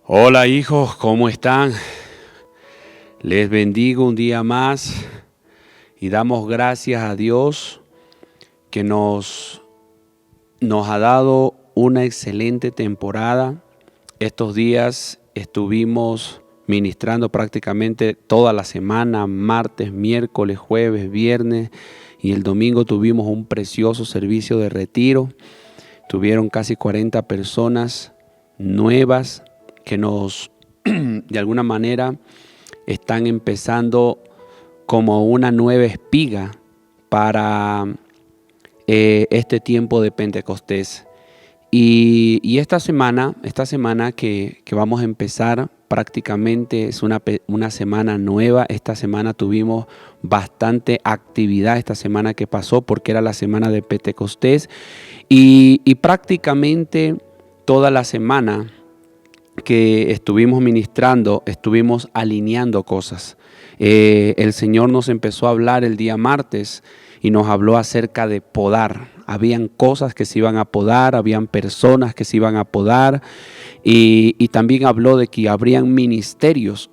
Hola hijos, ¿cómo están? Les bendigo un día más y damos gracias a Dios que nos ha dado una excelente temporada. Estos días estuvimos ministrando prácticamente toda la semana, martes, miércoles, jueves, viernes, y el domingo tuvimos un precioso servicio de retiro. Tuvieron casi 40 personas nuevas que de alguna manera, están empezando como una nueva espiga para este tiempo de Pentecostés. Y esta semana que vamos a empezar, prácticamente es una semana nueva. Esta semana tuvimos bastante actividad, esta semana que pasó, porque era la semana de Pentecostés. Y prácticamente toda la semana que estuvimos ministrando, estuvimos alineando cosas. El Señor nos empezó a hablar el día martes y nos habló acerca de podar. Habían cosas que se iban a podar, habían personas que se iban a podar, y también habló de que habrían ministerios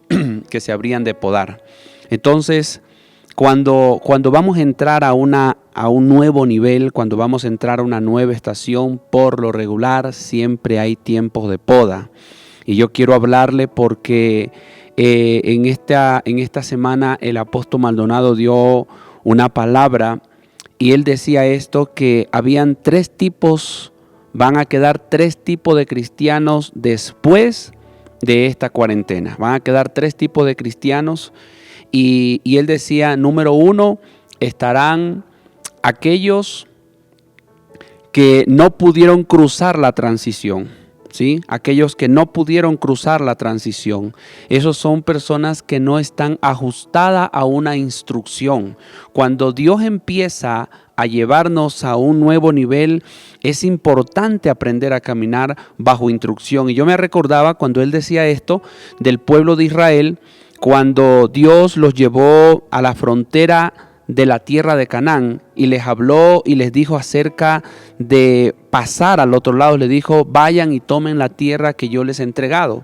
que se habrían de podar. Entonces, cuando vamos a entrar a un nuevo nivel, cuando vamos a entrar a una nueva estación, por lo regular siempre hay tiempos de poda. Y yo quiero hablarle porque en esta semana el apóstol Maldonado dio una palabra y él decía esto, que habían van a quedar tres tipos de cristianos después de esta cuarentena. Van a quedar tres tipos de cristianos y él decía, número uno, estarán aquellos que no pudieron cruzar la transición. ¿Sí? Aquellos que no pudieron cruzar la transición, esos son personas que no están ajustadas a una instrucción. Cuando Dios empieza a llevarnos a un nuevo nivel, es importante aprender a caminar bajo instrucción. Y yo me recordaba cuando él decía esto del pueblo de Israel, cuando Dios los llevó a la frontera de la tierra de Canaán y les habló y les dijo acerca de pasar al otro lado. Les dijo, vayan y tomen la tierra que yo les he entregado.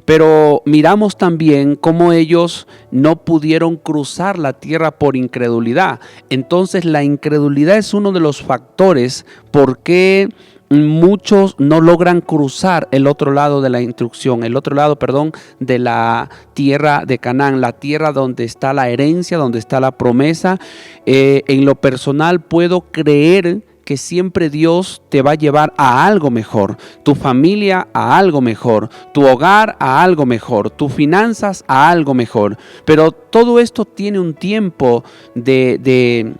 Pero miramos también cómo ellos no pudieron cruzar la tierra por incredulidad. Entonces la incredulidad es uno de los factores por qué muchos no logran cruzar el otro lado de la instrucción, de la tierra de Canaán, la tierra donde está la herencia, donde está la promesa. En lo personal puedo creer que siempre Dios te va a llevar a algo mejor, tu familia a algo mejor, tu hogar a algo mejor, tus finanzas a algo mejor. Pero todo esto tiene un tiempo de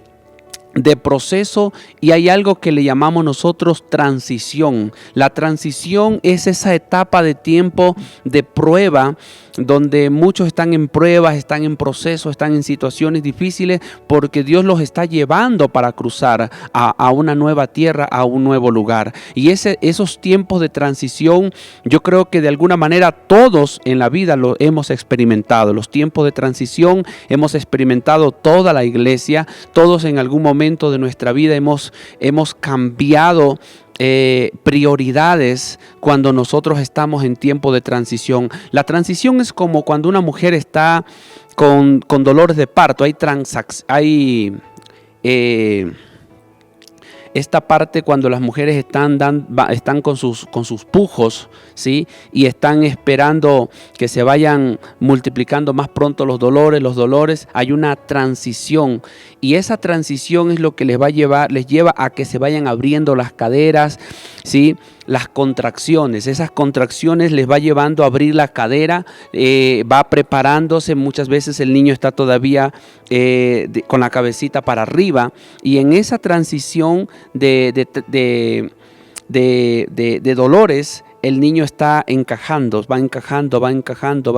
proceso, y hay algo que le llamamos nosotros transición. La transición es esa etapa de tiempo de prueba donde muchos están en pruebas, están en proceso, están en situaciones difíciles porque Dios los está llevando para cruzar a una nueva tierra, a un nuevo lugar. Y esos tiempos de transición, yo creo que de alguna manera todos en la vida lo hemos experimentado. Los tiempos de transición hemos experimentado toda la iglesia, todos en algún momento de nuestra vida hemos cambiado prioridades cuando nosotros estamos en tiempo de transición. La transición es como cuando una mujer está con dolores de parto. Esta parte cuando las mujeres están con sus pujos, ¿sí? Y están esperando que se vayan multiplicando más pronto los dolores, hay una transición, y esa transición es lo que les lleva a que se vayan abriendo las caderas, ¿sí? Las contracciones, esas contracciones les va llevando a abrir la cadera, va preparándose. Muchas veces el niño está todavía con la cabecita para arriba, y en esa transición de dolores, el niño está va encajando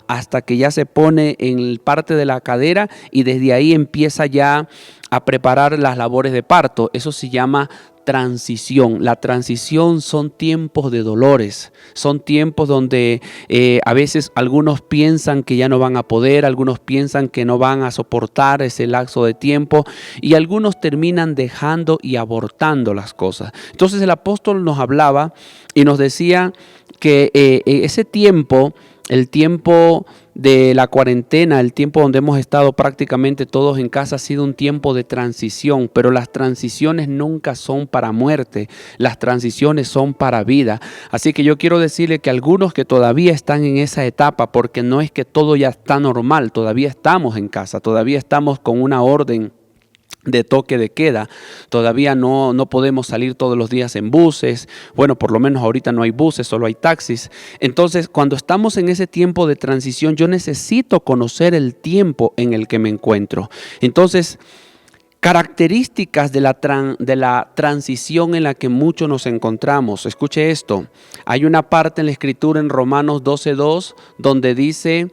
hasta que ya se pone en parte de la cadera, y desde ahí empieza ya a preparar las labores de parto. Eso se llama transición. La transición son tiempos de dolores, son tiempos donde a veces algunos piensan que ya no van a poder, algunos piensan que no van a soportar ese lapso de tiempo, y algunos terminan dejando y abortando las cosas. Entonces el apóstol nos hablaba y nos decía que ese tiempo, el tiempo de la cuarentena, el tiempo donde hemos estado prácticamente todos en casa, ha sido un tiempo de transición, pero las transiciones nunca son para muerte, las transiciones son para vida. Así que yo quiero decirle que algunos que todavía están en esa etapa, porque no es que todo ya está normal, todavía estamos en casa, todavía estamos con una orden de toque de queda, todavía no podemos salir todos los días en buses, bueno, por lo menos ahorita no hay buses, solo hay taxis. Entonces, cuando estamos en ese tiempo de transición, yo necesito conocer el tiempo en el que me encuentro. Entonces, características de la transición en la que muchos nos encontramos. Escuche esto, hay una parte en la Escritura en Romanos 12:2 donde dice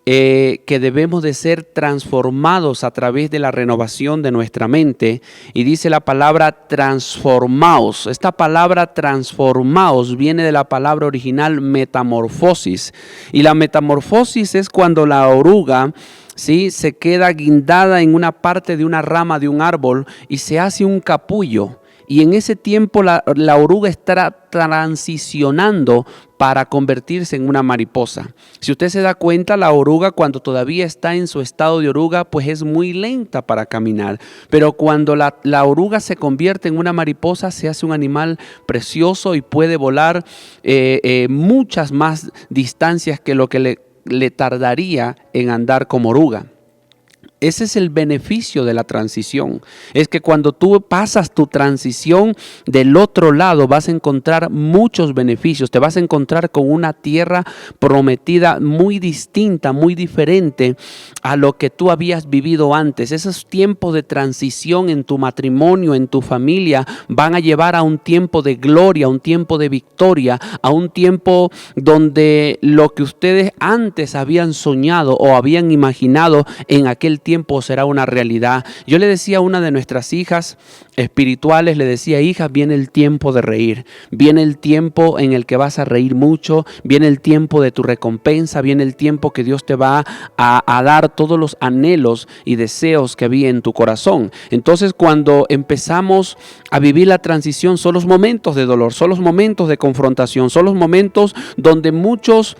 que debemos de ser transformados a través de la renovación de nuestra mente, y dice la palabra transformaos. Esta palabra transformaos viene de la palabra original metamorfosis, y la metamorfosis es cuando la oruga, ¿sí?, se queda guindada en una parte de una rama de un árbol y se hace un capullo. Y en ese tiempo la oruga está transicionando para convertirse en una mariposa. Si usted se da cuenta, la oruga cuando todavía está en su estado de oruga, pues es muy lenta para caminar. Pero cuando la oruga se convierte en una mariposa, se hace un animal precioso y puede volar muchas más distancias que lo que le tardaría en andar como oruga. Ese es el beneficio de la transición. Es que cuando tú pasas tu transición del otro lado vas a encontrar muchos beneficios. Te vas a encontrar con una tierra prometida muy distinta, muy diferente a lo que tú habías vivido antes. Esos tiempos de transición en tu matrimonio, en tu familia, van a llevar a un tiempo de gloria, a un tiempo de victoria, a un tiempo donde lo que ustedes antes habían soñado o habían imaginado en aquel tiempo será una realidad. Yo le decía a una de nuestras hijas espirituales, le decía: hija, viene el tiempo de reír, viene el tiempo en el que vas a reír mucho, viene el tiempo de tu recompensa, viene el tiempo que Dios te va a dar todos los anhelos y deseos que había en tu corazón. Entonces, cuando empezamos a vivir la transición, son los momentos de dolor, son los momentos de confrontación, son los momentos donde muchos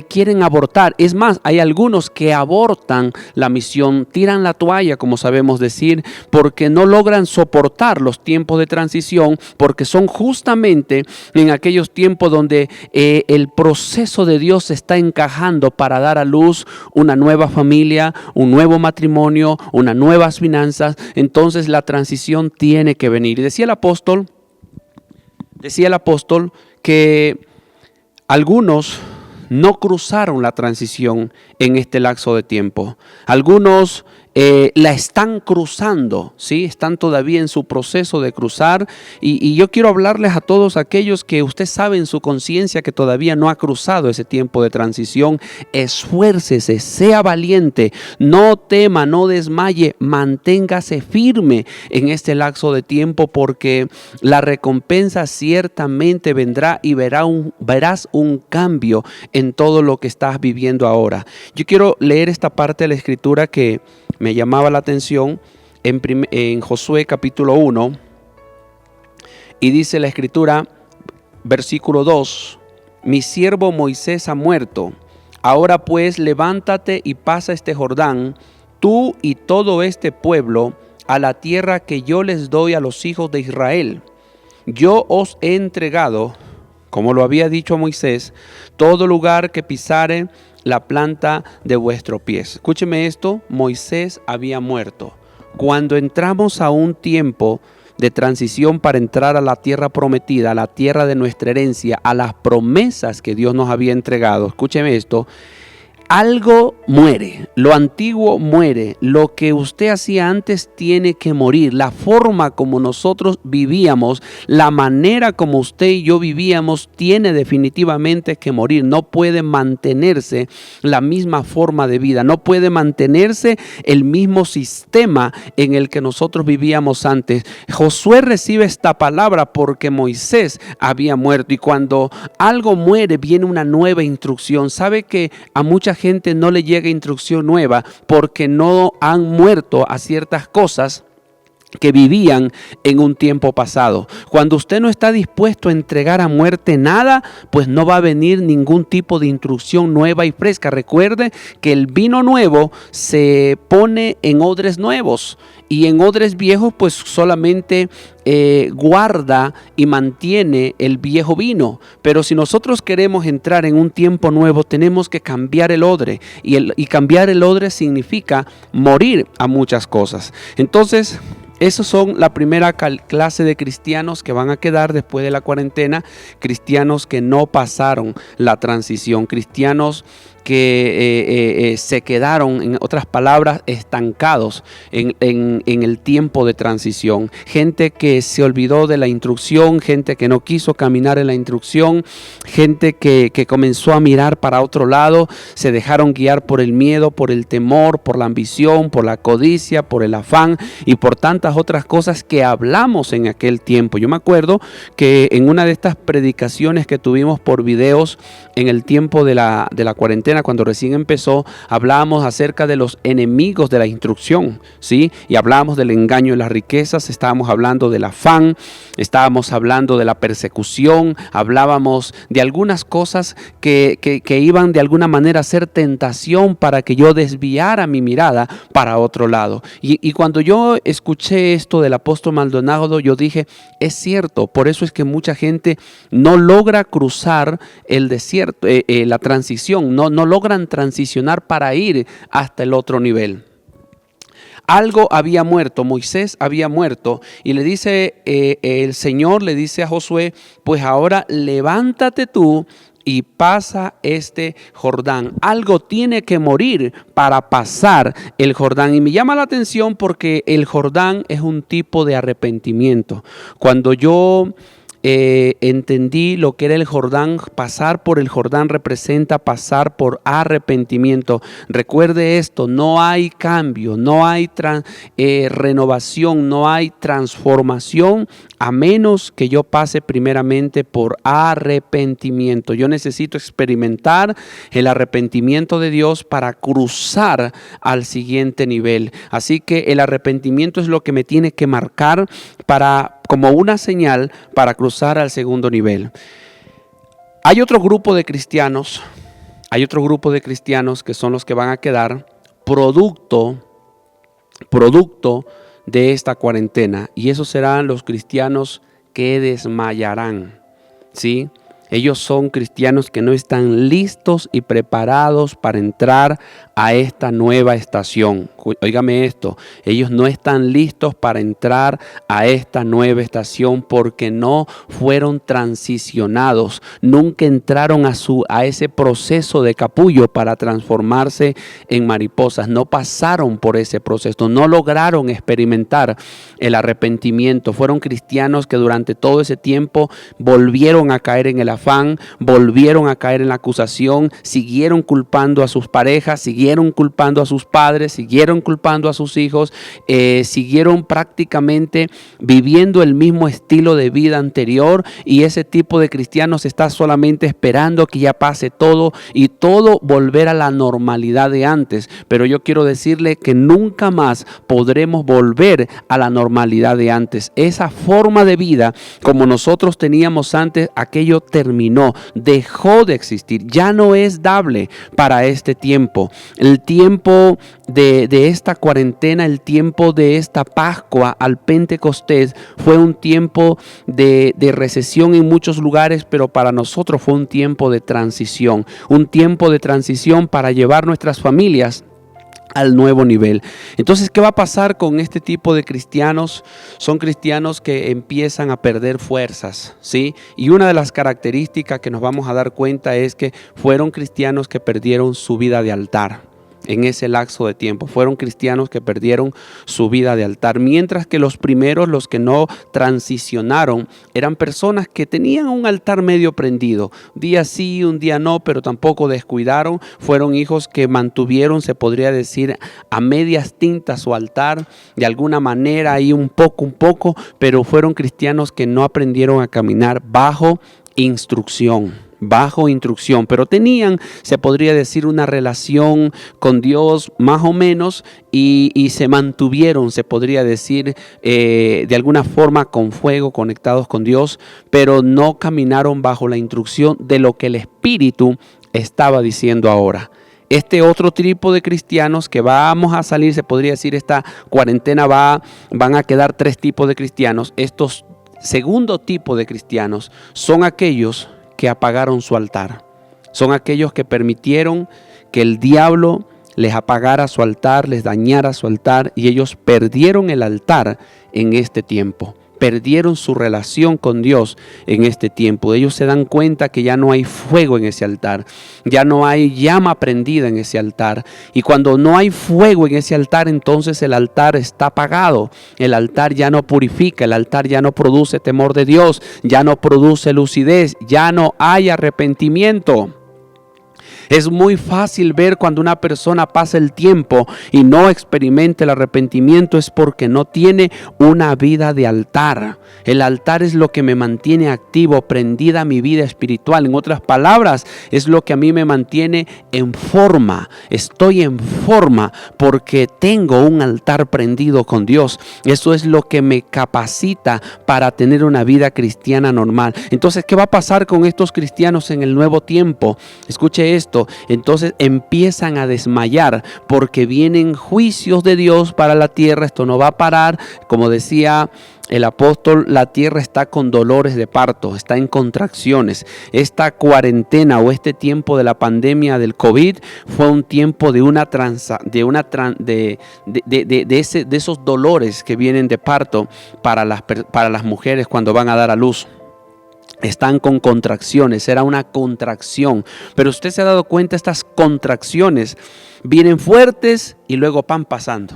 quieren abortar. Es más, hay algunos que abortan la misión, tiran la toalla, como sabemos decir, porque no logran soportar los tiempos de transición, porque son justamente en aquellos tiempos donde el proceso de Dios se está encajando para dar a luz una nueva familia, un nuevo matrimonio, unas nuevas finanzas. Entonces la transición tiene que venir. Y decía el apóstol que algunos no cruzaron la transición en este lapso de tiempo. Algunos la están cruzando, ¿sí? Están todavía en su proceso de cruzar, y yo quiero hablarles a todos aquellos que usted sabe en su conciencia que todavía no ha cruzado ese tiempo de transición. Esfuércese, sea valiente, no tema, no desmaye, manténgase firme en este lapso de tiempo, porque la recompensa ciertamente vendrá y verás un cambio en todo lo que estás viviendo ahora. Yo quiero leer esta parte de la Escritura que me llamaba la atención en Josué capítulo 1, y dice la Escritura, versículo 2: mi siervo Moisés ha muerto, ahora pues levántate y pasa este Jordán, tú y todo este pueblo, a la tierra que yo les doy a los hijos de Israel. Yo os he entregado, como lo había dicho a Moisés, todo lugar que pisare la planta de vuestros pies. Escúcheme esto, Moisés había muerto. Cuando entramos a un tiempo de transición para entrar a la tierra prometida, a la tierra de nuestra herencia, a las promesas que Dios nos había entregado, escúcheme esto, algo muere, lo antiguo muere, lo que usted hacía antes tiene que morir. La forma como nosotros vivíamos, la manera como usted y yo vivíamos, tiene definitivamente que morir. No puede mantenerse la misma forma de vida, no puede mantenerse el mismo sistema en el que nosotros vivíamos antes. Josué recibe esta palabra porque Moisés había muerto, y cuando algo muere viene una nueva instrucción. ¿Sabe que a mucha gente no le llega instrucción nueva porque no han muerto a ciertas cosas? que vivían en un tiempo pasado. Cuando usted no está dispuesto a entregar a muerte nada, pues no va a venir ningún tipo de instrucción nueva y fresca. Recuerde que el vino nuevo se pone en odres nuevos, y en odres viejos pues solamente guarda y mantiene el viejo vino. Pero si nosotros queremos entrar en un tiempo nuevo, tenemos que cambiar el odre, y cambiar el odre significa morir a muchas cosas. Entonces, esos son la primera clase de cristianos que van a quedar después de la cuarentena: cristianos que no pasaron la transición, cristianos que se quedaron, en otras palabras, estancados en el tiempo de transición. Gente que se olvidó de la instrucción, gente que no quiso caminar en la instrucción, gente que comenzó a mirar para otro lado, se dejaron guiar por el miedo, por el temor, por la ambición, por la codicia, por el afán y por tantas otras cosas que hablamos en aquel tiempo. Yo me acuerdo que en una de estas predicaciones que tuvimos por videos en el tiempo de la cuarentena, cuando recién empezó, hablábamos acerca de los enemigos de la instrucción, ¿sí? Y hablábamos del engaño de las riquezas, estábamos hablando del afán, estábamos hablando de la persecución, hablábamos de algunas cosas que iban de alguna manera a ser tentación para que yo desviara mi mirada para otro lado. Y cuando yo escuché esto del apóstol Maldonado, yo dije, es cierto. Por eso es que mucha gente no logra cruzar el desierto, la transición, no logran transicionar para ir hasta el otro nivel. Algo había muerto, Moisés había muerto, y le dice el Señor le dice a Josué, pues ahora levántate tú y pasa este Jordán. Algo tiene que morir para pasar el Jordán. Y me llama la atención porque el Jordán es un tipo de arrepentimiento. Cuando yo entendí lo que era el Jordán, pasar por el Jordán representa pasar por arrepentimiento. Recuerde esto, no hay cambio, no hay renovación, no hay transformación a menos que yo pase primeramente por arrepentimiento. Yo necesito experimentar el arrepentimiento de Dios para cruzar al siguiente nivel. Así que el arrepentimiento es lo que me tiene que marcar como una señal para cruzar al segundo nivel. Hay otro grupo de cristianos que son los que van a quedar producto de esta cuarentena, y esos serán los cristianos que desmayarán, ¿sí? Ellos son cristianos que no están listos y preparados para entrar a esta nueva estación. Óigame esto, ellos no están listos para entrar a esta nueva estación porque no fueron transicionados, nunca entraron a ese proceso de capullo para transformarse en mariposas, no pasaron por ese proceso, no lograron experimentar el arrepentimiento. Fueron cristianos que durante todo ese tiempo volvieron a caer en el afán, volvieron a caer en la acusación, siguieron culpando a sus parejas, siguieron culpando a sus padres, siguieron culpando a sus hijos, siguieron prácticamente viviendo el mismo estilo de vida anterior, y ese tipo de cristianos está solamente esperando que ya pase todo y todo volver a la normalidad de antes. Pero yo quiero decirle que nunca más podremos volver a la normalidad de antes. Esa forma de vida como nosotros teníamos antes, aquello terminó, dejó de existir, ya no es dable para este tiempo. El tiempo de esta cuarentena, el tiempo de esta Pascua al Pentecostés fue un tiempo de recesión en muchos lugares, pero para nosotros fue un tiempo de transición para llevar nuestras familias al nuevo nivel. Entonces, ¿qué va a pasar con este tipo de cristianos? Son cristianos que empiezan a perder fuerzas, ¿sí? Y una de las características que nos vamos a dar cuenta es que fueron cristianos que perdieron su vida de altar. En ese lapso de tiempo fueron cristianos que perdieron su vida de altar, mientras que los primeros, los que no transicionaron, eran personas que tenían un altar medio prendido, un día sí, un día no, pero tampoco descuidaron. Fueron hijos que mantuvieron, se podría decir, a medias tintas su altar, de alguna manera ahí un poco, pero fueron cristianos que no aprendieron a caminar bajo instrucción. bajo instrucción, pero tenían, se podría decir, una relación con Dios más o menos y se mantuvieron, se podría decir, de alguna forma con fuego, conectados con Dios, pero no caminaron bajo la instrucción de lo que el Espíritu estaba diciendo ahora. Este otro tipo de cristianos que vamos a salir, se podría decir, esta cuarentena van a quedar 3 tipos de cristianos. Estos segundo tipo de cristianos son aquellos que apagaron su altar. Son aquellos que permitieron que el diablo les apagara su altar, les dañara su altar, y ellos perdieron el altar en este tiempo. Perdieron su relación con Dios en este tiempo. Ellos se dan cuenta que ya no hay fuego en ese altar, ya no hay llama prendida en ese altar. Y cuando no hay fuego en ese altar, entonces el altar está apagado. El altar ya no purifica, el altar ya no produce temor de Dios, ya no produce lucidez, ya no hay arrepentimiento. Es muy fácil ver cuando una persona pasa el tiempo y no experimenta el arrepentimiento, es porque no tiene una vida de altar. El altar es lo que me mantiene activo, prendida mi vida espiritual. En otras palabras, es lo que a mí me mantiene en forma. Estoy en forma porque tengo un altar prendido con Dios. Eso es lo que me capacita para tener una vida cristiana normal. Entonces, ¿qué va a pasar con estos cristianos en el nuevo tiempo? Escuche esto. Entonces empiezan a desmayar porque vienen juicios de Dios para la tierra. Esto no va a parar. Como decía el apóstol, la tierra está con dolores de parto, está en contracciones. Esta cuarentena o este tiempo de la pandemia del COVID fue un tiempo de esos dolores que vienen de parto para las mujeres cuando van a dar a luz. Están con contracciones, era una contracción. Pero usted se ha dado cuenta, estas contracciones vienen fuertes y luego van pasando.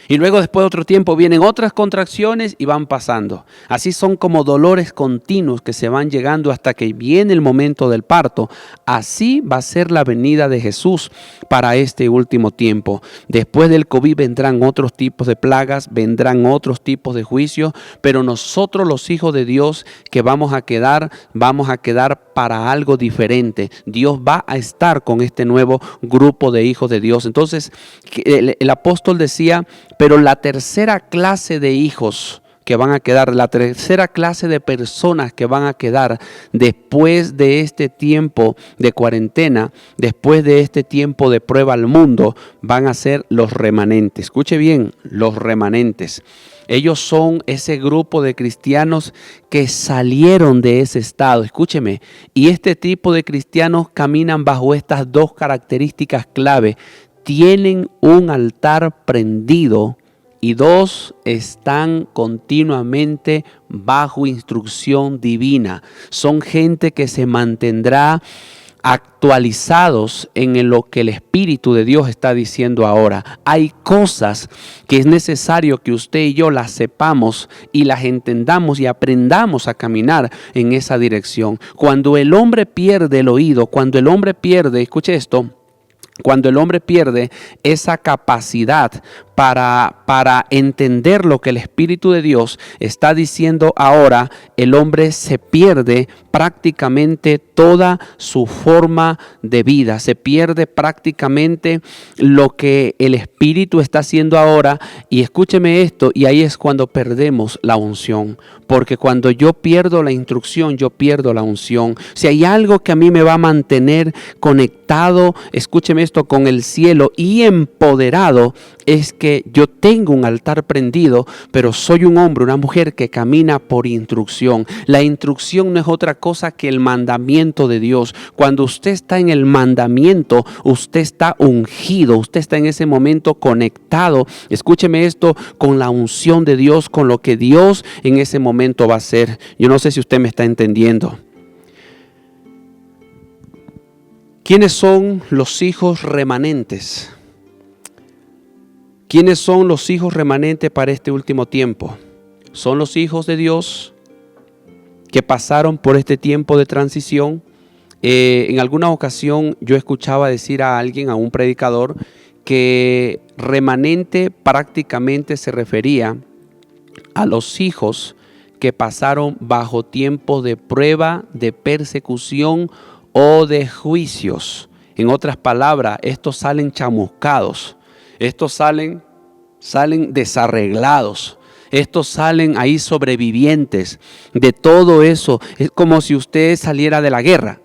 Y luego después de otro tiempo vienen otras contracciones y van pasando. Así son como dolores continuos que se van llegando hasta que viene el momento del parto. Así va a ser la venida de Jesús para este último tiempo. Después del COVID vendrán otros tipos de plagas, vendrán otros tipos de juicios, pero nosotros los hijos de Dios que vamos a quedar para algo diferente. Dios va a estar con este nuevo grupo de hijos de Dios. Entonces el apóstol decía, pero la tercera clase de hijos que van a quedar, la tercera clase de personas que van a quedar después de este tiempo de cuarentena, después de este tiempo de prueba al mundo, van a ser los remanentes. Escuche bien, los remanentes. Ellos son ese grupo de cristianos que salieron de ese estado. Escúcheme, y este tipo de cristianos caminan bajo estas 2 características clave. Tienen un altar prendido y 2, están continuamente bajo instrucción divina. Son gente que se mantendrá actualizados en lo que el Espíritu de Dios está diciendo ahora. Hay cosas que es necesario que usted y yo las sepamos y las entendamos y aprendamos a caminar en esa dirección. Cuando el hombre pierde el oído, cuando el hombre pierde, escuche esto, cuando el hombre pierde esa capacidad para entender lo que el Espíritu de Dios está diciendo ahora, el hombre se pierde prácticamente toda su forma de vida. Se pierde prácticamente lo que el Espíritu está haciendo ahora. Y escúcheme esto, y ahí es cuando perdemos la unción. Porque cuando yo pierdo la instrucción, yo pierdo la unción. Si hay algo que a mí me va a mantener conectado, escúcheme esto, con el cielo y empoderado, es que yo tengo un altar prendido, pero soy un hombre, una mujer que camina por instrucción. La instrucción no es otra cosa que el mandamiento de Dios. Cuando usted está en el mandamiento, usted está ungido, usted está en ese momento conectado. Escúcheme esto, con la unción de Dios, con lo que Dios en ese momento va a hacer. Yo no sé si usted me está entendiendo. ¿Quiénes son los hijos remanentes? ¿Quiénes son los hijos remanentes para este último tiempo? Son los hijos de Dios que pasaron por este tiempo de transición. En alguna ocasión yo escuchaba decir a alguien, a un predicador, que remanente prácticamente se refería a los hijos que pasaron bajo tiempos de prueba, de persecución o de juicios. En otras palabras, estos salen chamuscados, estos salen desarreglados. Estos salen ahí sobrevivientes de todo eso. Es como si usted saliera de la guerra.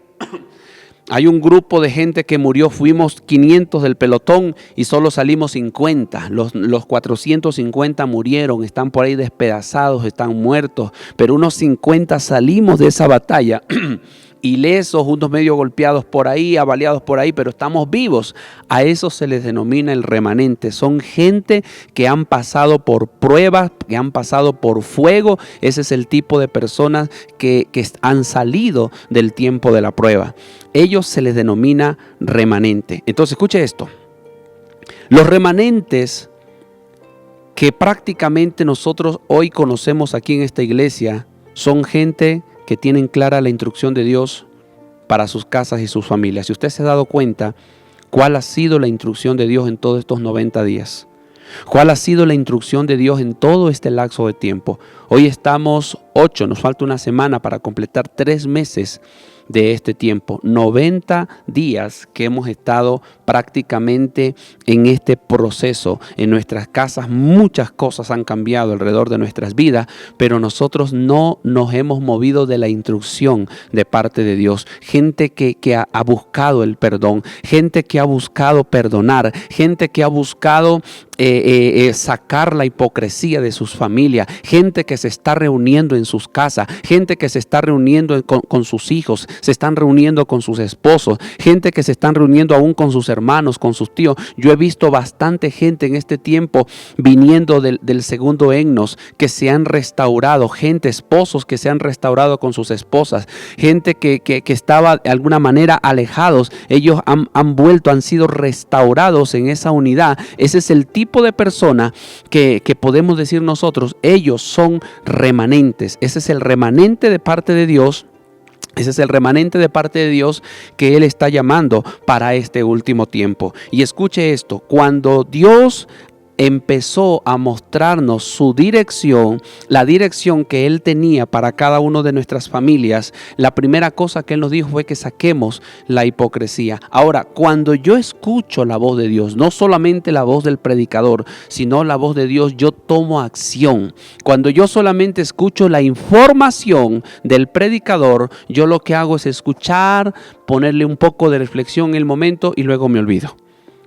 Hay un grupo de gente que murió, fuimos 500 del pelotón y solo salimos 50. Los 450 murieron, están por ahí despedazados, están muertos. Pero unos 50 salimos de esa batalla ilesos, unos medio golpeados por ahí, avaliados por ahí, pero estamos vivos. A eso se les denomina el remanente. Son gente que han pasado por pruebas, que han pasado por fuego. Ese es el tipo de personas que han salido del tiempo de la prueba. Ellos se les denomina remanente. Entonces, escuche esto. Los remanentes que prácticamente nosotros hoy conocemos aquí en esta iglesia son gente que tienen clara la instrucción de Dios para sus casas y sus familias. Si usted se ha dado cuenta, ¿cuál ha sido la instrucción de Dios en todos estos 90 días? ¿Cuál ha sido la instrucción de Dios en todo este lapso de tiempo? Hoy estamos 8, nos falta una semana para completar 3 meses de este tiempo. 90 días que hemos estado prácticamente en este proceso. En nuestras casas muchas cosas han cambiado alrededor de nuestras vidas, pero nosotros no nos hemos movido de la instrucción de parte de Dios. Gente que ha buscado el perdón, gente que ha buscado perdonar, gente que ha buscado sacar la hipocresía de sus familias, gente que se está reuniendo en sus casas, gente que se está reuniendo con sus hijos, se están reuniendo con sus esposos, gente que se están reuniendo aún con sus hermanos, con sus tíos. Yo he visto bastante gente en este tiempo viniendo del segundo Egnos que se han restaurado, gente, esposos que se han restaurado con sus esposas, gente que estaba de alguna manera alejados, ellos han vuelto, han sido restaurados en esa unidad. Ese es el tipo de persona que podemos decir nosotros, ellos son remanentes. Ese es el remanente de parte de Dios. Ese es el remanente de parte de Dios que Él está llamando para este último tiempo. Y escuche esto, cuando Dios empezó a mostrarnos su dirección, la dirección que Él tenía para cada uno de nuestras familias, la primera cosa que Él nos dijo fue que saquemos la hipocresía. Ahora, cuando yo escucho la voz de Dios, no solamente la voz del predicador, sino la voz de Dios, yo tomo acción. Cuando yo solamente escucho la información del predicador, yo lo que hago es escuchar, ponerle un poco de reflexión en el momento y luego me olvido.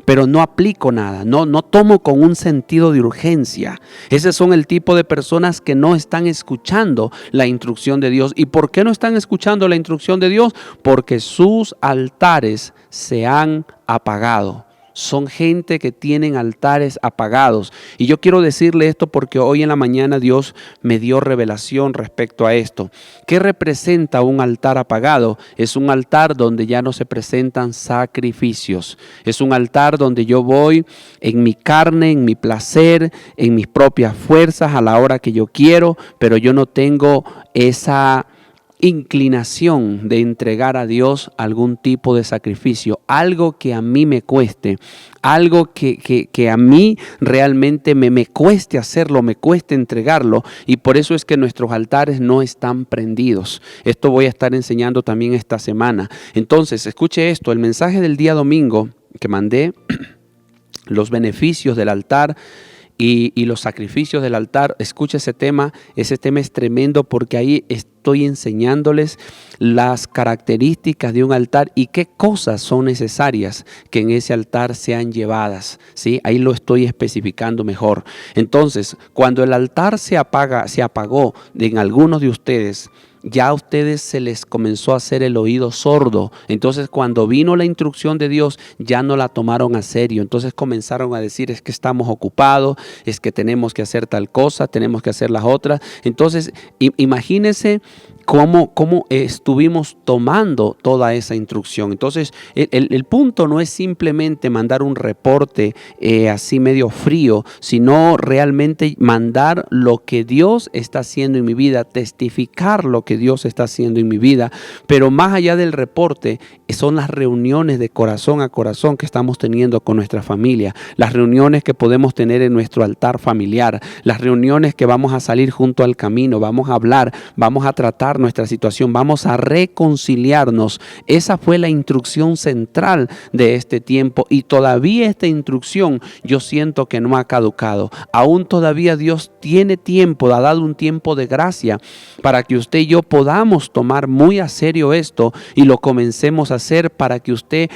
Pero no aplico nada, no tomo con un sentido de urgencia. Esos son el tipo de personas que no están escuchando la instrucción de Dios. ¿Y por qué no están escuchando la instrucción de Dios? Porque sus altares se han apagado. Son gente que tienen altares apagados. Y yo quiero decirle esto porque hoy en la mañana Dios me dio revelación respecto a esto. ¿Qué representa un altar apagado? Es un altar donde ya no se presentan sacrificios. Es un altar donde yo voy en mi carne, en mi placer, en mis propias fuerzas a la hora que yo quiero, pero yo no tengo esa inclinación de entregar a Dios algún tipo de sacrificio, algo que a mí me cueste, algo que a mí realmente me cueste hacerlo, me cueste entregarlo, y por eso es que nuestros altares no están prendidos. Esto voy a estar enseñando también esta semana. Entonces, escuche esto, el mensaje del día domingo que mandé, los beneficios del altar y los sacrificios del altar. Escucha ese tema es tremendo porque ahí estoy enseñándoles las características de un altar y qué cosas son necesarias que en ese altar sean llevadas, ¿sí? Ahí lo estoy especificando mejor. Entonces, cuando el altar se apagó en algunos de ustedes, ya a ustedes se les comenzó a hacer el oído sordo. Entonces, cuando vino la instrucción de Dios, ya no la tomaron a serio. Entonces comenzaron a decir, es que estamos ocupados, es que tenemos que hacer tal cosa, tenemos que hacer las otras. Entonces, imagínense cómo estuvimos tomando toda esa instrucción. Entonces, el punto no es simplemente mandar un reporte así medio frío, sino realmente mandar lo que Dios está haciendo en mi vida, testificar lo que Dios está haciendo en mi vida. Pero más allá del reporte, son las reuniones de corazón a corazón que estamos teniendo con nuestra familia, las reuniones que podemos tener en nuestro altar familiar, las reuniones que vamos a salir junto al camino, vamos a hablar, vamos a tratar arreglar nuestra situación, vamos a reconciliarnos. Esa fue la instrucción central de este tiempo y todavía esta instrucción yo siento que no ha caducado. Aún todavía Dios tiene tiempo, ha dado un tiempo de gracia para que usted y yo podamos tomar muy a serio esto y lo comencemos a hacer para que usted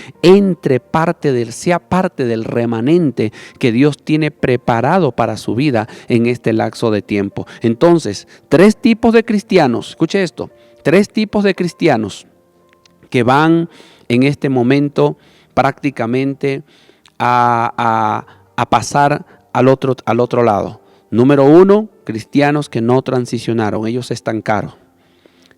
sea parte del remanente que Dios tiene preparado para su vida en este lapso de tiempo. Entonces, 3 tipos de cristianos, escuche esto, 3 tipos de cristianos que van en este momento prácticamente a pasar al otro lado. Número 1, cristianos que no transicionaron, ellos se estancaron.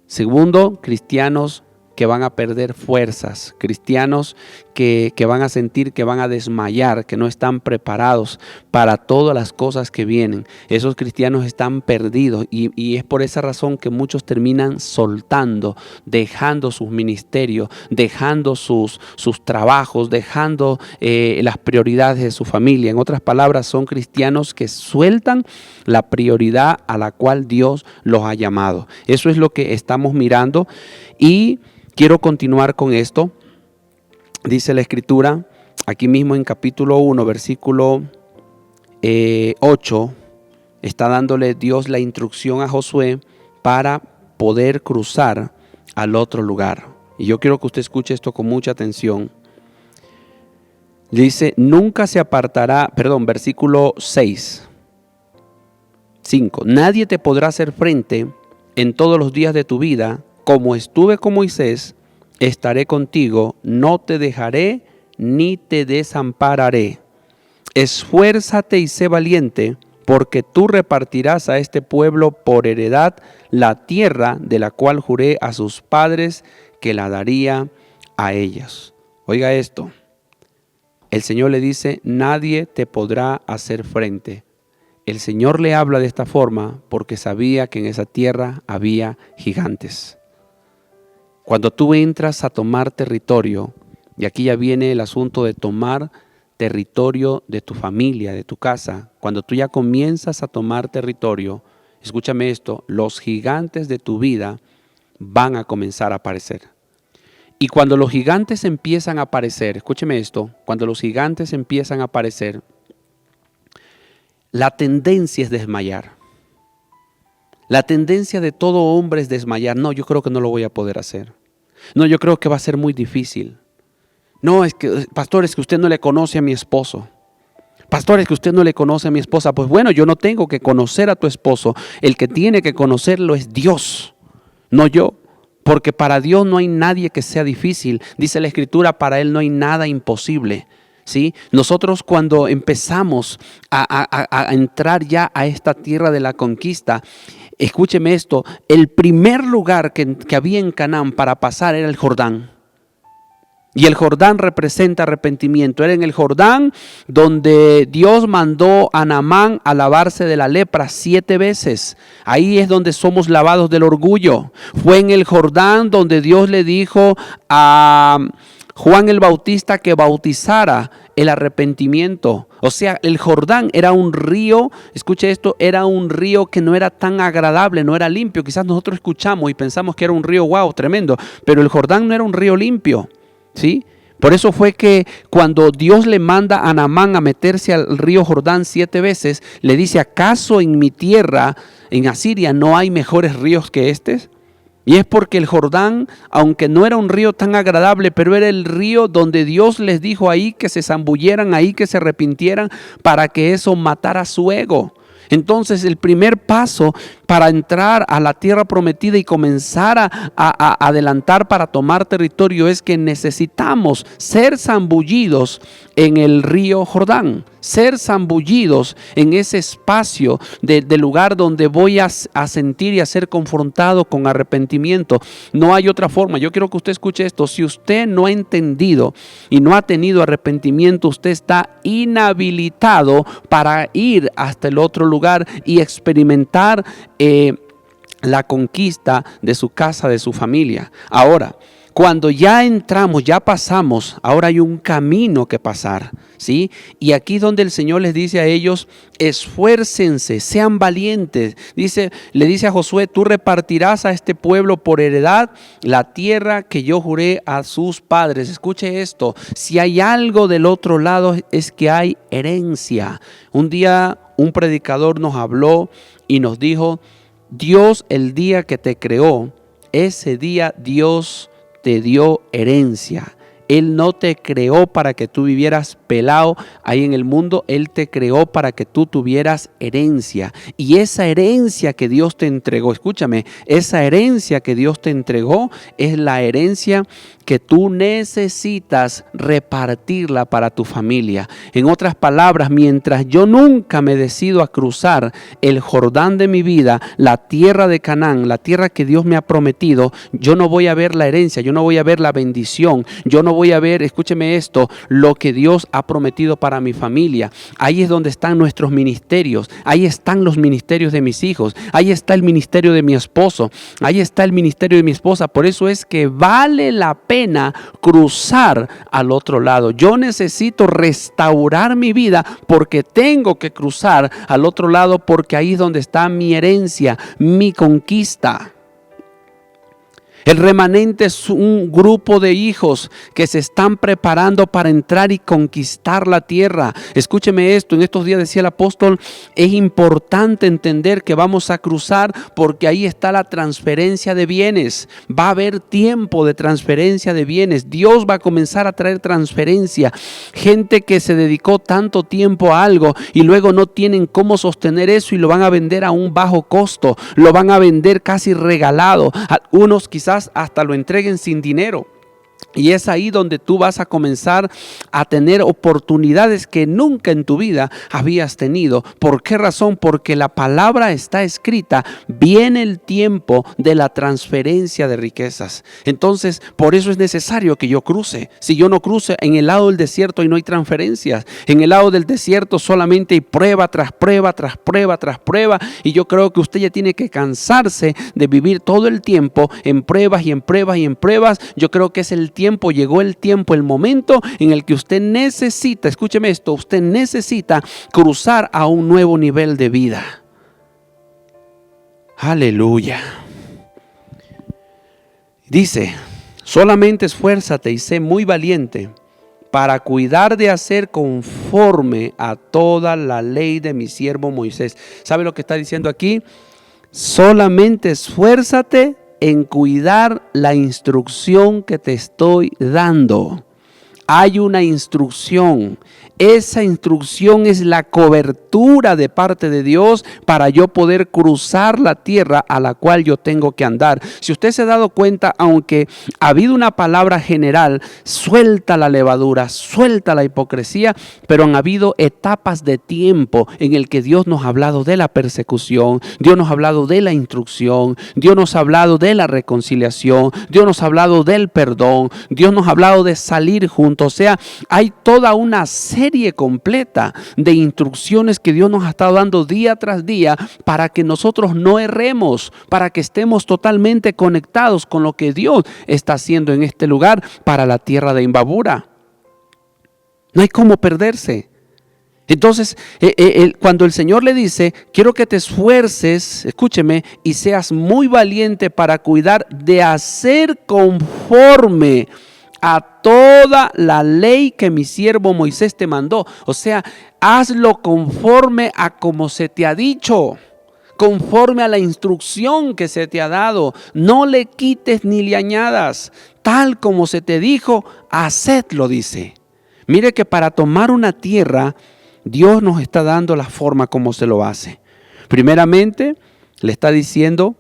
Segundo, cristianos que van a perder fuerzas, cristianos que van a sentir que van a desmayar, que no están preparados para todas las cosas que vienen. Esos cristianos están perdidos y es por esa razón que muchos terminan soltando, dejando sus ministerios, dejando sus trabajos, dejando las prioridades de su familia. En otras palabras, son cristianos que sueltan la prioridad a la cual Dios los ha llamado. Eso es lo que estamos mirando y quiero continuar con esto. Dice la Escritura, aquí mismo en capítulo 1, versículo 8, está dándole Dios la instrucción a Josué para poder cruzar al otro lugar. Y yo quiero que usted escuche esto con mucha atención. Dice, nunca se apartará, versículo 5, nadie te podrá hacer frente en todos los días de tu vida. Como estuve con Moisés, estaré contigo, no te dejaré ni te desampararé. Esfuérzate y sé valiente, porque tú repartirás a este pueblo por heredad la tierra de la cual juré a sus padres que la daría a ellos. Oiga esto, el Señor le dice, nadie te podrá hacer frente. El Señor le habla de esta forma porque sabía que en esa tierra había gigantes. Cuando tú entras a tomar territorio, y aquí ya viene el asunto de tomar territorio de tu familia, de tu casa, cuando tú ya comienzas a tomar territorio, escúchame esto, los gigantes de tu vida van a comenzar a aparecer. Y cuando los gigantes empiezan a aparecer, escúcheme esto, cuando los gigantes empiezan a aparecer, la tendencia es desmayar. La tendencia de todo hombre es desmayar. No, yo creo que no lo voy a poder hacer. No, yo creo que va a ser muy difícil. No, es que, pastor, es que usted no le conoce a mi esposo. Pastor, es que usted no le conoce a mi esposa. Pues bueno, yo no tengo que conocer a tu esposo. El que tiene que conocerlo es Dios, no yo. Porque para Dios no hay nadie que sea difícil. Dice la Escritura, para Él no hay nada imposible. ¿Sí? Nosotros cuando empezamos a entrar ya a esta tierra de la conquista, escúcheme esto, el primer lugar que había en Canaán para pasar era el Jordán. Y el Jordán representa arrepentimiento. Era en el Jordán donde Dios mandó a Naamán a lavarse de la lepra 7 veces. Ahí es donde somos lavados del orgullo. Fue en el Jordán donde Dios le dijo a Juan el Bautista que bautizara el arrepentimiento. O sea, el Jordán era un río, escuche esto, era un río que no era tan agradable, no era limpio. Quizás nosotros escuchamos y pensamos que era un río, wow, tremendo, pero el Jordán no era un río limpio, ¿sí? Por eso fue que cuando Dios le manda a Naamán a meterse al río Jordán 7 veces, le dice, ¿acaso en mi tierra, en Asiria, no hay mejores ríos que este? Y es porque el Jordán, aunque no era un río tan agradable, pero era el río donde Dios les dijo ahí que se zambulleran, ahí que se arrepintieran para que eso matara su ego. Entonces el primer paso para entrar a la tierra prometida y comenzar a adelantar para tomar territorio es que necesitamos ser zambullidos en el río Jordán, ser zambullidos en ese espacio de lugar donde voy a sentir y a ser confrontado con arrepentimiento. No hay otra forma. Yo quiero que usted escuche esto. Si usted no ha entendido y no ha tenido arrepentimiento, usted está inhabilitado para ir hasta el otro lugar y experimentar la conquista de su casa, de su familia. Ahora, Cuando ya entramos, ya pasamos, ahora hay un camino que pasar, ¿sí? Y aquí donde el Señor les dice a ellos, esfuércense, sean valientes. Le dice a Josué, tú repartirás a este pueblo por heredad la tierra que yo juré a sus padres. Escuche esto, si hay algo del otro lado es que hay herencia. Un día un predicador nos habló y nos dijo, Dios el día que te creó, ese día Dios te dio herencia. Él no te creó para que tú vivieras pelado ahí en el mundo. Él te creó para que tú tuvieras herencia. Y esa herencia que Dios te entregó, escúchame, esa herencia que Dios te entregó es la herencia que tú necesitas repartirla para tu familia. En otras palabras, mientras yo nunca me decido a cruzar el Jordán de mi vida, la tierra de Canaán, la tierra que Dios me ha prometido, yo no voy a ver la herencia, yo no voy a ver la bendición, yo no voy a ver, escúcheme esto, lo que Dios ha prometido para mi familia. Ahí es donde están nuestros ministerios, ahí están los ministerios de mis hijos, ahí está el ministerio de mi esposo, ahí está el ministerio de mi esposa. Por eso es que vale la pena cruzar al otro lado. Yo necesito restaurar mi vida porque tengo que cruzar al otro lado, porque ahí es donde está mi herencia, mi conquista. El remanente es un grupo de hijos que se están preparando para entrar y conquistar la tierra. Escúcheme esto, en estos días decía el apóstol, es importante entender que vamos a cruzar porque ahí está la transferencia de bienes. Va a haber tiempo de transferencia de bienes. Dios va a comenzar a traer transferencia. Gente que se dedicó tanto tiempo a algo y luego no tienen cómo sostener eso y lo van a vender a un bajo costo. Lo van a vender casi regalado. Algunos quizás hasta lo entreguen sin dinero. Y es ahí donde tú vas a comenzar a tener oportunidades que nunca en tu vida habías tenido. ¿Por qué razón? Porque la palabra está escrita. Viene el tiempo de la transferencia de riquezas. Entonces, por eso es necesario que yo cruce. Si yo no cruce, en el lado del desierto y no hay transferencias. En el lado del desierto solamente hay prueba tras prueba, tras prueba, tras prueba. Y yo creo que usted ya tiene que cansarse de vivir todo el tiempo en pruebas y en pruebas y en pruebas. Yo creo que es llegó el tiempo, el momento en el que usted necesita, escúcheme esto, usted necesita cruzar a un nuevo nivel de vida. Aleluya. Dice, solamente esfuérzate y sé muy valiente para cuidar de hacer conforme a toda la ley de mi siervo Moisés. ¿Sabe lo que está diciendo aquí? Solamente esfuérzate en cuidar la instrucción que te estoy dando. Hay una instrucción. Esa instrucción es la cobertura de parte de Dios para yo poder cruzar la tierra a la cual yo tengo que andar. Si usted se ha dado cuenta, aunque ha habido una palabra general, suelta la levadura, suelta la hipocresía, pero han habido etapas de tiempo en el que Dios nos ha hablado de la persecución, Dios nos ha hablado de la instrucción, Dios nos ha hablado de la reconciliación, Dios nos ha hablado del perdón, Dios nos ha hablado de salir juntos. O sea, hay toda una serie completa de instrucciones que Dios nos ha estado dando día tras día para que nosotros no erremos, para que estemos totalmente conectados con lo que Dios está haciendo en este lugar para la tierra de Imbabura. No hay cómo perderse. Entonces, cuando el Señor le dice, quiero que te esfuerces, escúcheme, y seas muy valiente para cuidar de hacer conforme a toda la ley que mi siervo Moisés te mandó. O sea, hazlo conforme a como se te ha dicho, conforme a la instrucción que se te ha dado. No le quites ni le añadas. Tal como se te dijo, hacedlo, dice. Mire que para tomar una tierra, Dios nos está dando la forma como se lo hace. Primeramente, le está diciendo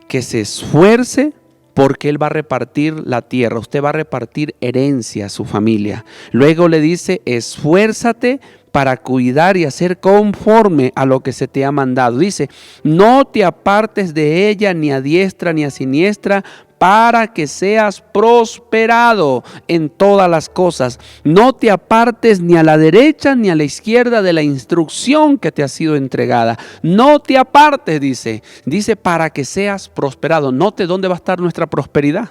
que se esfuerce porque Él va a repartir la tierra. Usted va a repartir herencia a su familia. Luego le dice, esfuérzate para cuidar y hacer conforme a lo que se te ha mandado. Dice, no te apartes de ella ni a diestra ni a siniestra, para que seas prosperado en todas las cosas. No te apartes ni a la derecha ni a la izquierda de la instrucción que te ha sido entregada. No te apartes, dice para que seas prosperado. Note dónde va a estar nuestra prosperidad.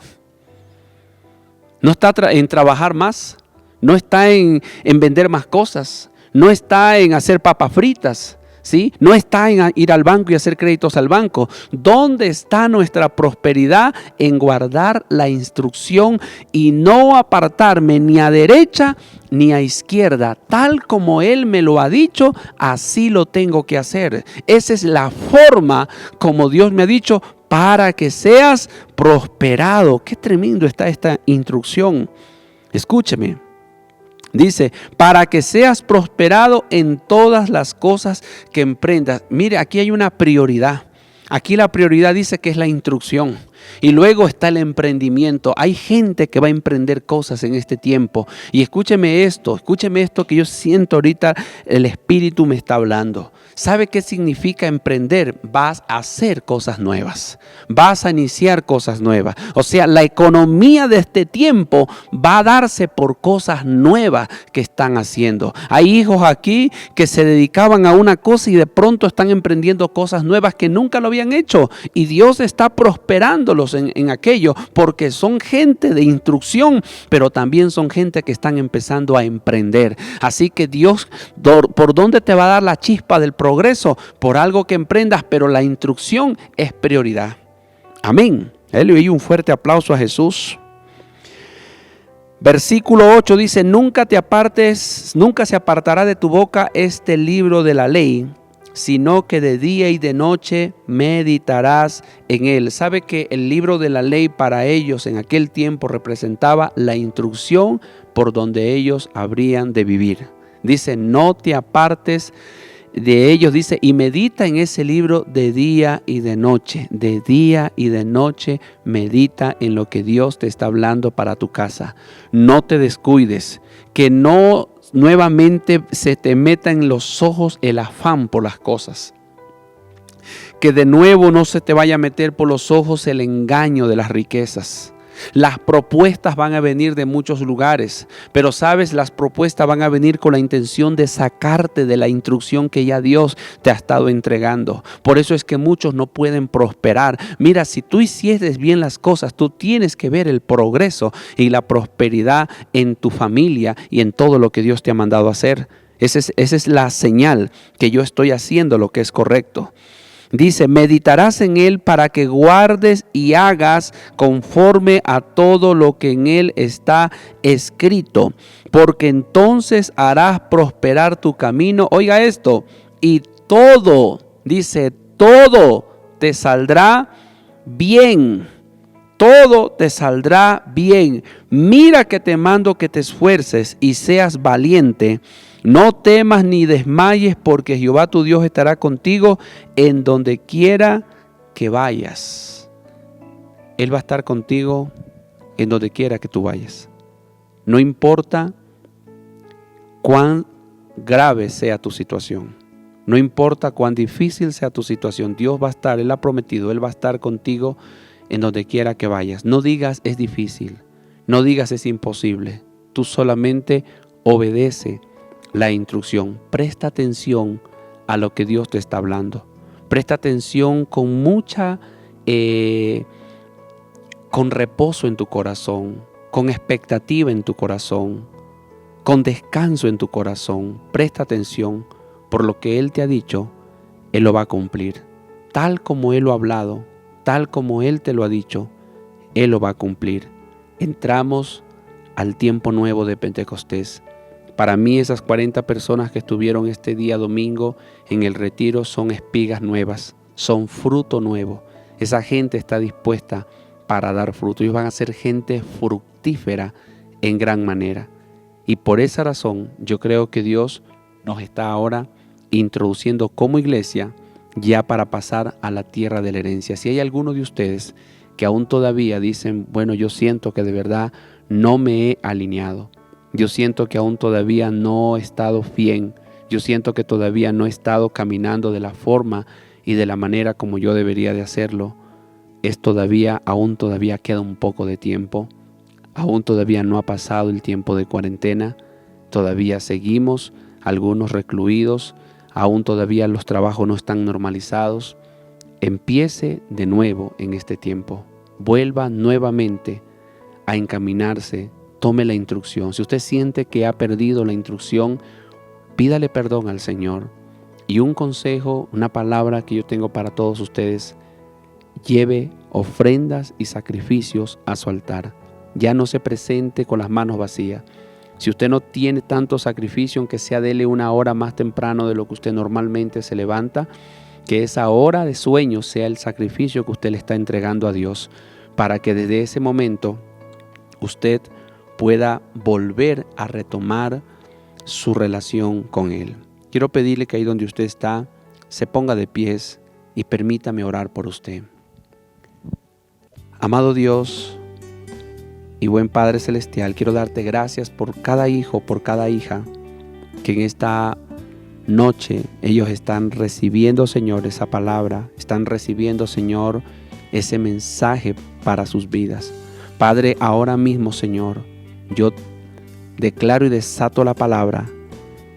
No está en trabajar más, no está en vender más cosas, no está en hacer papas fritas, ¿sí? No está en ir al banco y hacer créditos al banco. ¿Dónde está nuestra prosperidad? En guardar la instrucción y no apartarme ni a derecha ni a izquierda. Tal como Él me lo ha dicho, así lo tengo que hacer. Esa es la forma como Dios me ha dicho para que seas prosperado. Qué tremendo está esta instrucción. Escúcheme. Dice, para que seas prosperado en todas las cosas que emprendas. Mire, aquí hay una prioridad. Aquí la prioridad dice que es la instrucción. Y luego está el emprendimiento. Hay gente que va a emprender cosas en este tiempo. Y escúcheme esto que yo siento ahorita, el Espíritu me está hablando. ¿Sabe qué significa emprender? Vas a hacer cosas nuevas. Vas a iniciar cosas nuevas. O sea, la economía de este tiempo va a darse por cosas nuevas que están haciendo. Hay hijos aquí que se dedicaban a una cosa y de pronto están emprendiendo cosas nuevas que nunca lo habían hecho. Y Dios está prosperándolos en aquello porque son gente de instrucción, pero también son gente que están empezando a emprender. Así que Dios, ¿por dónde te va a dar la chispa del progreso? Por algo que emprendas, pero la instrucción es prioridad. Amén. Él le dio un fuerte aplauso a Jesús. Versículo 8 dice, nunca se apartará de tu boca este libro de la ley, sino que de día y de noche meditarás en él. ¿Sabe que el libro de la ley para ellos en aquel tiempo representaba la instrucción por donde ellos habrían de vivir? Dice, no te apartes de ellos, dice, y medita en ese libro de día y de noche. De día y de noche medita en lo que Dios te está hablando para tu casa. No te descuides, que no nuevamente se te meta en los ojos el afán por las cosas. Que de nuevo no se te vaya a meter por los ojos el engaño de las riquezas. Las propuestas van a venir de muchos lugares, pero sabes, las propuestas van a venir con la intención de sacarte de la instrucción que ya Dios te ha estado entregando. Por eso es que muchos no pueden prosperar. Mira, si tú hicieses bien las cosas, tú tienes que ver el progreso y la prosperidad en tu familia y en todo lo que Dios te ha mandado a hacer. Esa es la señal que yo estoy haciendo lo que es correcto. Dice, meditarás en él para que guardes y hagas conforme a todo lo que en él está escrito, porque entonces harás prosperar tu camino. Oiga esto, y todo, dice, todo te saldrá bien. Todo te saldrá bien. Mira que te mando que te esfuerces y seas valiente. No temas ni desmayes, porque Jehová tu Dios estará contigo en donde quiera que vayas. Él va a estar contigo en donde quiera que tú vayas. No importa cuán grave sea tu situación. No importa cuán difícil sea tu situación. Dios va a estar, Él ha prometido, Él va a estar contigo en donde quiera que vayas. No digas es difícil, no digas es imposible. Tú solamente obedece la instrucción. Presta atención a lo que Dios te está hablando. Presta atención con con reposo en tu corazón, con expectativa en tu corazón, con descanso en tu corazón. Presta atención, por lo que Él te ha dicho, Él lo va a cumplir. Tal como Él lo ha hablado, tal como Él te lo ha dicho, Él lo va a cumplir. Entramos al tiempo nuevo de Pentecostés. Para mí esas 40 personas que estuvieron este día domingo en el retiro son espigas nuevas, son fruto nuevo. Esa gente está dispuesta para dar fruto. Ellos van a ser gente fructífera en gran manera. Y por esa razón yo creo que Dios nos está ahora introduciendo como iglesia ya para pasar a la tierra de la herencia. Si hay alguno de ustedes que aún todavía dicen, bueno, yo siento que de verdad no me he alineado. Yo siento que aún todavía no he estado bien. Yo siento que todavía no he estado caminando de la forma y de la manera como yo debería de hacerlo. Aún todavía queda un poco de tiempo. Aún todavía no ha pasado el tiempo de cuarentena. Todavía seguimos, algunos recluidos. Aún todavía los trabajos no están normalizados. Empiece de nuevo en este tiempo. Vuelva nuevamente a encaminarse, tome la instrucción. Si usted siente que ha perdido la instrucción, pídale perdón al Señor. Y un consejo, una palabra que yo tengo para todos ustedes: lleve ofrendas y sacrificios a su altar. Ya no se presente con las manos vacías. Si usted no tiene tanto sacrificio, aunque sea, dele una hora más temprano de lo que usted normalmente se levanta, que esa hora de sueño sea el sacrificio que usted le está entregando a Dios, para que desde ese momento usted pueda volver a retomar su relación con Él. Quiero pedirle que ahí donde usted está, se ponga de pies y permítame orar por usted. Amado Dios y buen Padre Celestial, quiero darte gracias por cada hijo, por cada hija, que en esta noche ellos están recibiendo, Señor, esa palabra, están recibiendo, Señor, ese mensaje para sus vidas. Padre, ahora mismo, Señor, yo declaro y desato la palabra,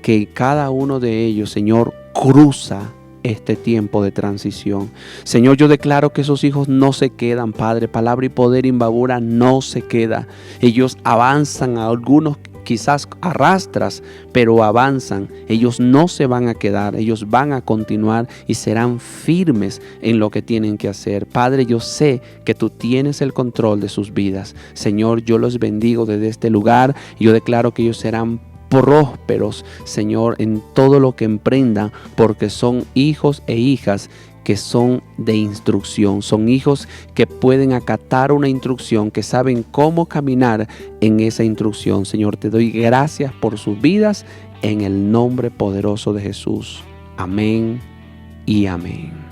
que cada uno de ellos, Señor, cruza este tiempo de transición. Señor, yo declaro que esos hijos no se quedan, Padre. Palabra y poder Imbabura no se queda. Ellos avanzan, a algunos quizás arrastras, pero avanzan. Ellos no se van a quedar, ellos van a continuar y serán firmes en lo que tienen que hacer. Padre, yo sé que tú tienes el control de sus vidas. Señor, yo los bendigo desde este lugar y yo declaro que ellos serán prósperos, Señor, en todo lo que emprendan, porque son hijos e hijas que son de instrucción, son hijos que pueden acatar una instrucción, que saben cómo caminar en esa instrucción. Señor, te doy gracias por sus vidas en el nombre poderoso de Jesús. Amén y amén.